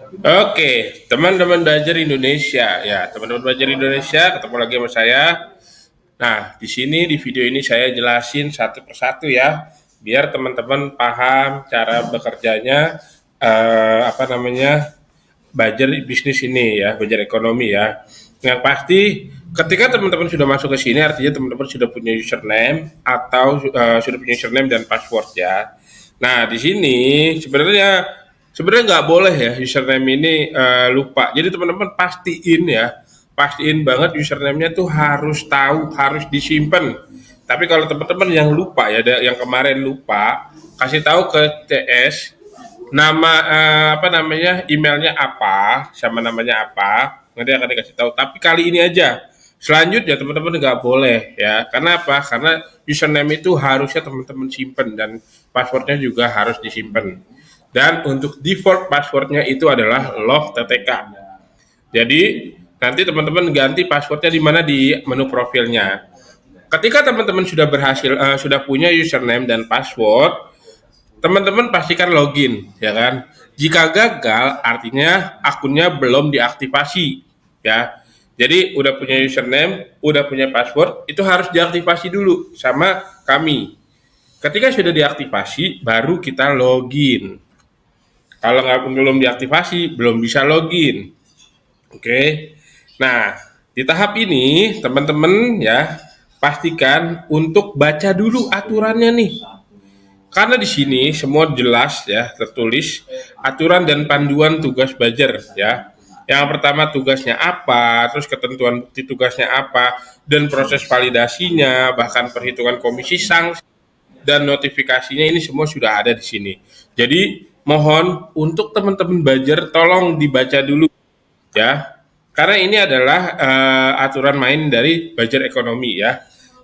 Oke, teman-teman belajar Indonesia ya, teman-teman belajar Indonesia ketemu lagi sama saya. Nah, di sini di video ini saya jelasin satu persatu ya, biar teman-teman paham cara bekerjanya apa namanya belajar bisnis ini ya, belajar ekonomi ya. Yang pasti ketika teman-teman sudah masuk ke sini artinya teman-teman sudah punya username atau sudah punya username dan password ya. Nah, di sini sebenarnya nggak boleh ya username ini lupa. Jadi teman-teman pastiin banget username-nya tuh harus tahu, harus disimpan. Tapi kalau teman-teman yang lupa ya, yang kemarin lupa, kasih tahu ke TS nama apa namanya emailnya apa sama namanya apa nanti akan dikasih tahu, tapi kali ini aja. Selanjutnya teman-teman nggak boleh ya, karena apa? Karena username itu harusnya teman-teman simpen dan passwordnya juga harus disimpan, dan untuk default passwordnya itu adalah love ttk. Jadi nanti teman-teman ganti passwordnya di mana, di menu profilnya. Ketika teman-teman sudah berhasil sudah punya username dan password, teman-teman pastikan login, ya kan? Jika gagal, artinya akunnya belum diaktifasi, ya. Jadi udah punya username, udah punya password, itu harus diaktifasi dulu sama kami. Ketika sudah diaktifasi, baru kita login. Kalau nggak belum diaktifasi, belum bisa login. Oke. Nah, di tahap ini teman-teman ya pastikan untuk baca dulu aturannya nih. Karena di sini semua jelas ya, tertulis aturan dan panduan tugas belajar ya. Yang pertama tugasnya apa, terus ketentuan bukti tugasnya apa, dan proses validasinya, bahkan perhitungan komisi sanksi dan notifikasinya, ini semua sudah ada di sini. Jadi mohon untuk teman-teman belajar tolong dibaca dulu ya. Karena ini adalah aturan main dari belajar ekonomi ya.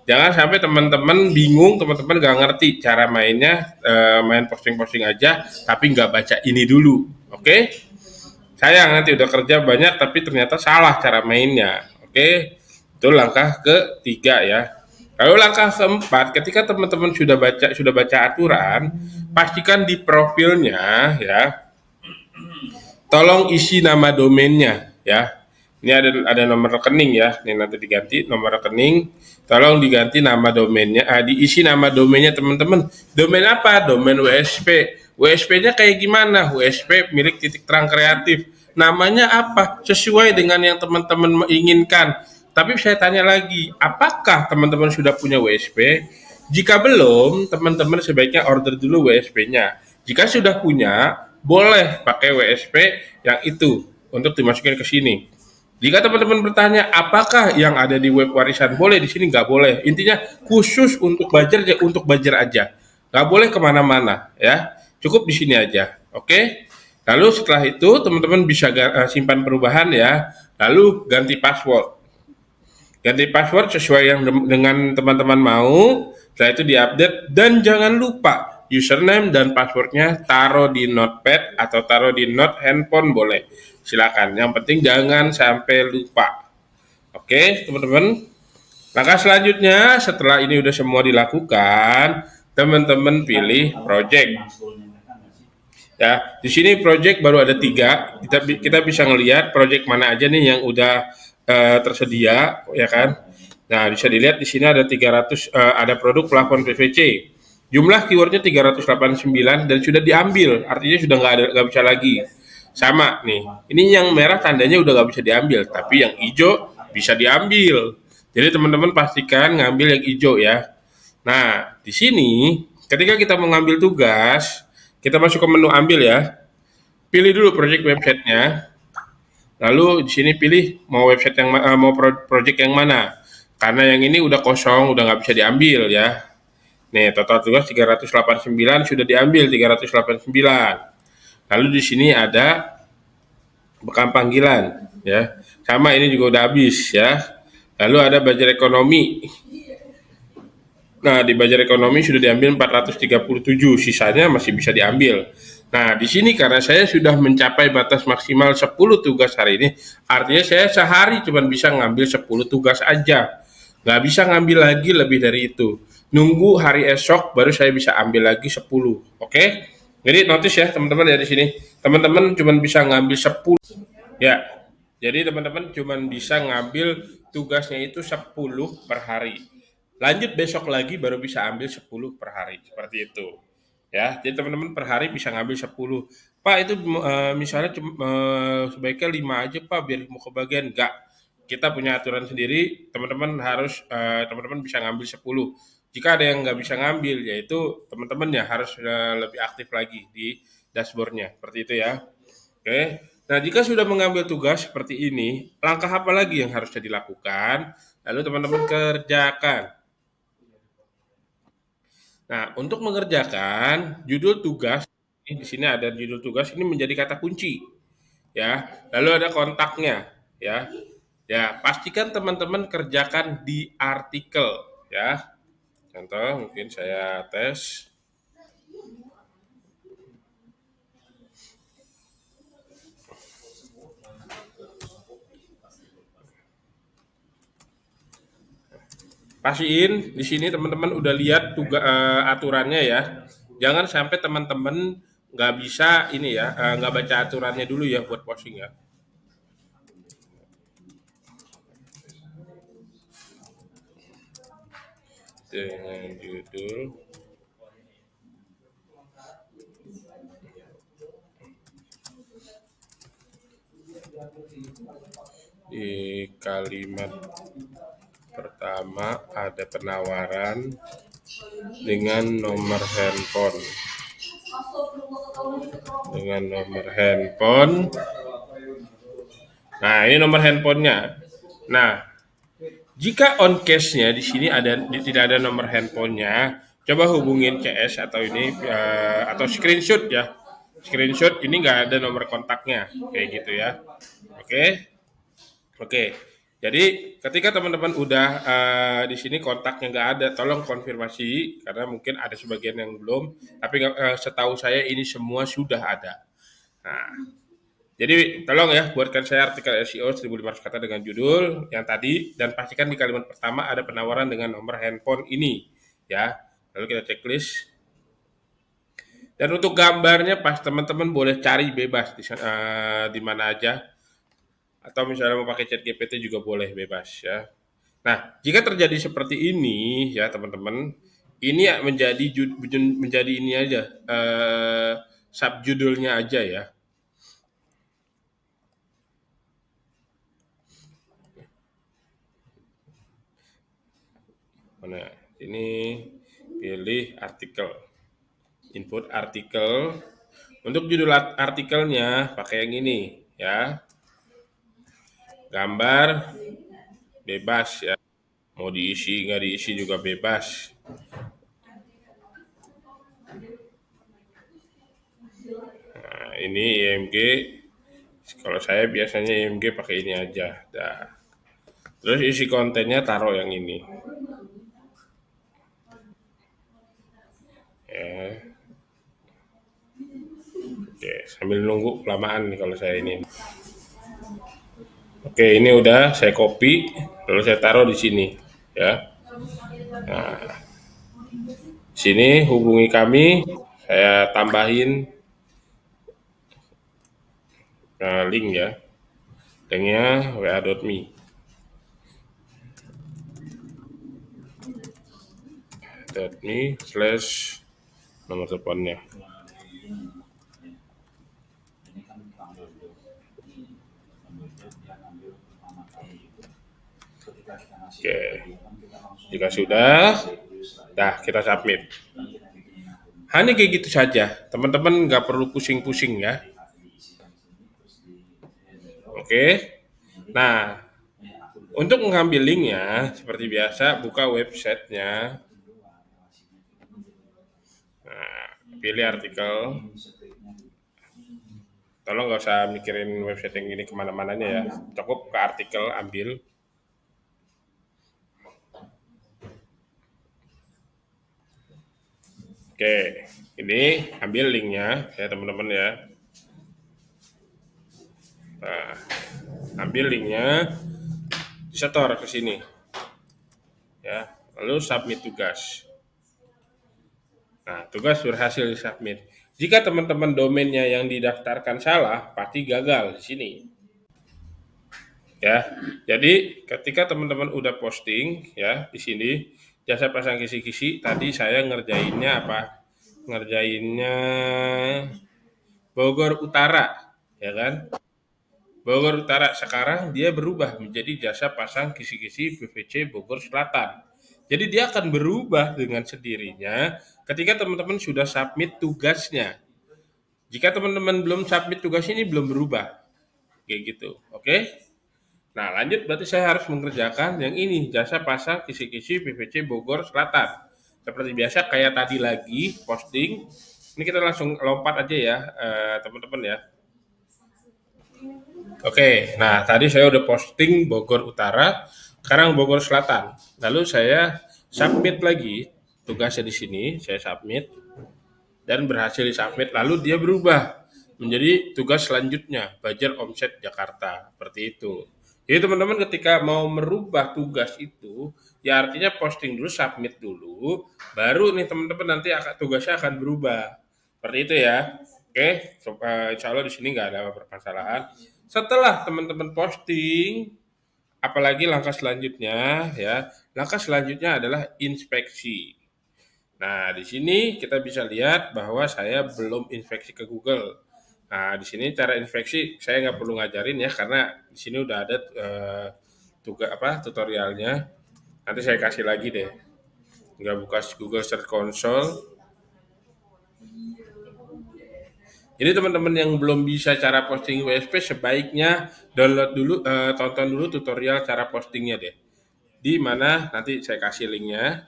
Jangan sampai teman-teman bingung, teman-teman nggak ngerti cara mainnya, main posting-posting aja, tapi nggak baca ini dulu, oke? Sayang nanti udah kerja banyak, tapi ternyata salah cara mainnya, oke? Itu langkah ketiga ya. Lalu langkah keempat, ketika teman-teman sudah baca aturan, pastikan di profilnya ya, tolong isi nama domainnya ya. Ini ada nomor rekening ya. Ini nanti diganti nomor rekening. Tolong diganti nama domainnya. Diisi nama domainnya teman-teman. Domain apa? Domain WSP. WSP-nya kayak gimana? WSP milik titik terang kreatif. Namanya apa? Sesuai dengan yang teman-teman inginkan. Tapi saya tanya lagi, apakah teman-teman sudah punya WSP? Jika belum, teman-teman sebaiknya order dulu WSP-nya. Jika sudah punya, boleh pakai WSP yang itu untuk dimasukin ke sini. Jika teman-teman bertanya apakah yang ada di web warisan boleh, di sini nggak boleh. Intinya khusus untuk belajar ya, untuk belajar aja. Nggak boleh kemana-mana ya. Cukup di sini aja. Oke. Lalu setelah itu teman-teman bisa simpan perubahan ya. Lalu ganti password. Ganti password sesuai yang dengan teman-teman mau. Setelah itu diupdate dan jangan lupa username dan passwordnya taruh di notepad atau taruh di note handphone boleh. Silakan. Yang penting jangan sampai lupa. Oke, teman-teman. Langkah selanjutnya setelah ini udah semua dilakukan, teman-teman pilih project. Ya, di sini project baru ada 3. Kita bisa ngelihat project mana aja nih yang udah tersedia, ya kan? Nah, bisa dilihat di sini ada 300, ada produk plafon PVC. Jumlah keywordnya 389 dan sudah diambil, artinya sudah nggak bisa lagi. Sama nih, ini yang merah tandanya udah nggak bisa diambil, tapi yang hijau bisa diambil. Jadi teman-teman pastikan ngambil yang hijau ya. Nah, di sini ketika kita mengambil tugas, kita masuk ke menu ambil ya. Pilih dulu project websitenya. Lalu di sini pilih mau website yang mau project yang mana. Karena yang ini udah kosong, udah nggak bisa diambil ya. Nih, total tugas 389 sudah diambil 389. Lalu di sini ada bekam panggilan ya. Sama ini juga udah habis ya. Lalu ada belajar ekonomi. Nah, di belajar ekonomi sudah diambil 437, sisanya masih bisa diambil. Nah, di sini karena saya sudah mencapai batas maksimal 10 tugas hari ini, artinya saya sehari cuma bisa ngambil 10 tugas aja. Nggak bisa ngambil lagi lebih dari itu. Nunggu hari esok baru saya bisa ambil lagi 10. Oke? Jadi notice ya teman-teman ya di sini. Teman-teman cuma bisa ngambil 10 ya. Jadi teman-teman cuma bisa ngambil tugasnya itu 10 per hari. Lanjut besok lagi baru bisa ambil 10 per hari. Seperti itu. Ya, jadi teman-teman per hari bisa ngambil 10. Pak itu misalnya sebaiknya 5 aja Pak biar mau kebagian. Enggak. Kita punya aturan sendiri, teman-teman harus teman-teman bisa ngambil 10. Jika ada yang nggak bisa ngambil, yaitu teman-teman ya harus lebih aktif lagi di dashboardnya. Seperti itu ya. Oke. Nah, jika sudah mengambil tugas seperti ini, langkah apa lagi yang harusnya dilakukan? Lalu teman-teman kerjakan. Nah, untuk mengerjakan judul tugas, ini di sini ada judul tugas ini menjadi kata kunci, ya. Lalu ada kontaknya, ya. Ya, pastikan teman-teman kerjakan di artikel, ya. Contoh, mungkin saya tes. Pastiin di sini teman-teman udah lihat aturannya ya. Jangan sampai teman-teman nggak bisa ini ya, nggak baca aturannya dulu ya buat posting ya. Dengan judul di kalimat pertama ada penawaran dengan nomor handphone. Dengan nomor handphone. Nah, ini nomor handphonenya. Nah, jika on case-nya di sini tidak ada nomor handphonenya, coba hubungin CS atau ini atau screenshot ya. Screenshot ini nggak ada nomor kontaknya, kayak gitu ya. Oke. Oke. Jadi ketika teman-teman udah di sini kontaknya nggak ada, tolong konfirmasi karena mungkin ada sebagian yang belum. Tapi setahu saya ini semua sudah ada. Nah, jadi tolong ya buatkan saya artikel SEO 1500 kata dengan judul yang tadi dan pastikan di kalimat pertama ada penawaran dengan nomor handphone ini ya. Lalu kita checklist. Dan untuk gambarnya pas teman-teman boleh cari bebas di mana aja atau misalnya mau pakai chat GPT juga boleh bebas ya. Nah, jika terjadi seperti ini ya teman-teman, ini ya menjadi ini aja subjudulnya aja ya. Nah, ini pilih artikel, input artikel. Untuk judul artikelnya pakai yang ini ya, gambar bebas ya, mau diisi nggak diisi juga bebas. Nah, ini IMG, kalau saya biasanya IMG pakai ini aja. Dah. Terus isi kontennya taruh yang ini. Ya. Oke, sambil nunggu kelamaan nih kalau saya ini. Oke, ini udah saya copy, lalu saya taruh di sini, ya. Nah, sini hubungi kami, saya tambahin link ya, linknya wa.me, /, nomor teleponnya. Oke, jika sudah, dah kita submit. Hanya kayak gitu saja, teman-teman nggak perlu pusing-pusing ya. Oke, nah untuk mengambil linknya seperti biasa buka websitenya. Nah, pilih artikel. Tolong nggak usah mikirin website yang ini kemana-mananya ya. Cukup ke artikel ambil. Oke, ini ambil linknya ya teman-teman ya. Nah, ambil linknya, disetor ke sini. Ya, lalu submit tugas. Nah, tugas berhasil disubmit. Jika teman-teman domainnya yang didaftarkan salah, pasti gagal di sini. Ya, jadi ketika teman-teman udah posting ya di sini jasa pasang kisi-kisi, tadi saya ngerjainnya apa? Ngerjainnya Bogor Utara, ya kan? Bogor Utara sekarang dia berubah menjadi jasa pasang kisi-kisi PVC Bogor Selatan. Jadi dia akan berubah dengan sendirinya ketika teman-teman sudah submit tugasnya. Jika teman-teman belum submit tugas ini belum berubah, kayak gitu. Oke? Nah, lanjut berarti saya harus mengerjakan yang ini, jasa pasang kisi-kisi PVC Bogor Selatan. Seperti biasa kayak tadi lagi posting. Ini kita langsung lompat aja ya, teman-teman ya. Oke, nah tadi saya udah posting Bogor Utara, sekarang Bogor Selatan. Lalu saya submit lagi tugasnya di sini, saya submit dan berhasil disubmit. Lalu dia berubah menjadi tugas selanjutnya, Bajar Omset Jakarta, seperti itu. Jadi teman-teman ketika mau merubah tugas itu, ya artinya posting dulu, submit dulu, baru nih teman-teman nanti tugasnya akan berubah. Seperti itu ya. Oke, insya Allah di sini nggak ada permasalahan. Setelah teman-teman posting, apalagi langkah selanjutnya ya, langkah selanjutnya adalah inspeksi. Nah, di sini kita bisa lihat bahwa saya belum inspeksi ke Google. Nah, di sini cara inspeksi saya nggak perlu ngajarin ya, karena di sini udah ada tugas apa tutorialnya. Nanti saya kasih lagi deh. Nggak buka Google Search Console. Jadi teman-teman yang belum bisa cara posting WSP sebaiknya download dulu, tonton dulu tutorial cara postingnya deh. Di mana nanti saya kasih linknya.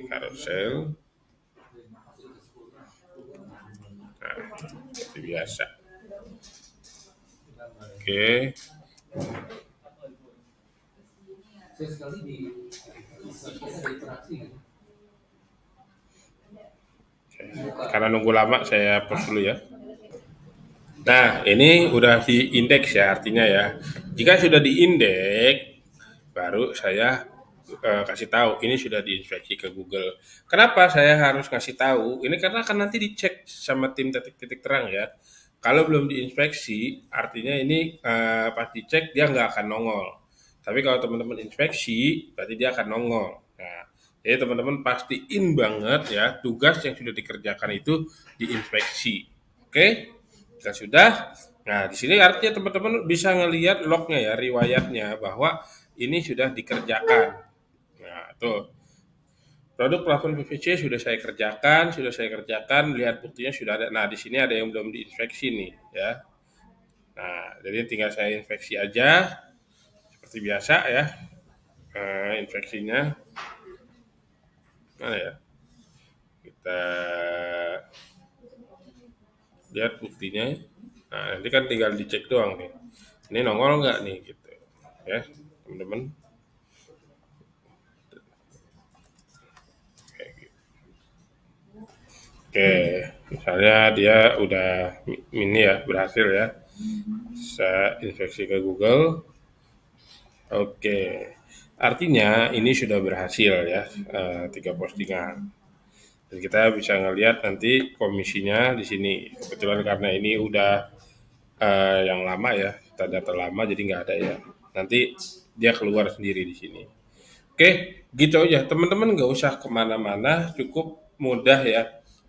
Carousel. Nah, seperti biasa. Oke. Karena nunggu lama saya post dulu ya. Nah, ini udah diindeks ya artinya ya. Jika sudah diindeks, baru saya kasih tahu ini sudah diinspeksi ke Google. Kenapa saya harus kasih tahu? Ini karena akan nanti dicek sama tim titik-titik terang ya. Kalau belum diinspeksi, artinya ini pas dicek dia nggak akan nongol. Tapi kalau teman-teman inspeksi, berarti dia akan nongol. Nah, jadi teman-teman pastiin banget ya tugas yang sudah dikerjakan itu diinspeksi. Oke? Jika sudah, nah di sini artinya teman-teman bisa ngelihat lognya ya, riwayatnya bahwa ini sudah dikerjakan. Nah, tuh. Produk plafon PVC sudah saya kerjakan, lihat buktinya sudah ada. Nah, di sini ada yang belum diinspeksi nih, ya. Nah, jadi tinggal saya inspeksi aja, seperti biasa ya. Inspeksinya, mana ya? Kita lihat buktinya. Nah, nanti kan tinggal dicek doang nih. Ini nongol nggak nih, gitu. Ya, teman-teman. Kayak gitu. Oke, misalnya dia udah ini ya berhasil ya. Saya inspeksi ke Google. Oke, artinya ini sudah berhasil ya, 3 postingan. Dan kita bisa ngelihat nanti komisinya di sini. Kebetulan karena ini udah yang lama ya, data lama jadi nggak ada ya. Nanti dia keluar sendiri di sini. Oke, gitu aja. Teman-teman nggak usah kemana-mana, cukup mudah ya.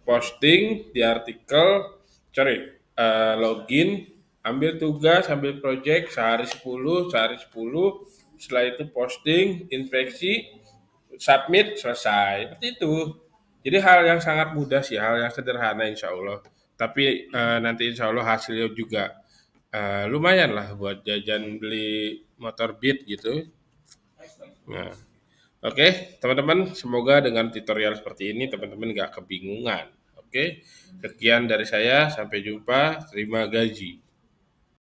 Posting di artikel, login, ambil tugas, ambil project, sehari 10, setelah itu posting, inspeksi, submit, selesai. Seperti itu. Jadi hal yang sangat mudah sih, hal yang sederhana insya Allah. Tapi nanti insya Allah hasilnya juga lumayan lah buat jajan beli motor Beat gitu. Nah, oke, teman-teman, semoga dengan tutorial seperti ini teman-teman nggak kebingungan. Oke, sekian dari saya, sampai jumpa, terima gaji.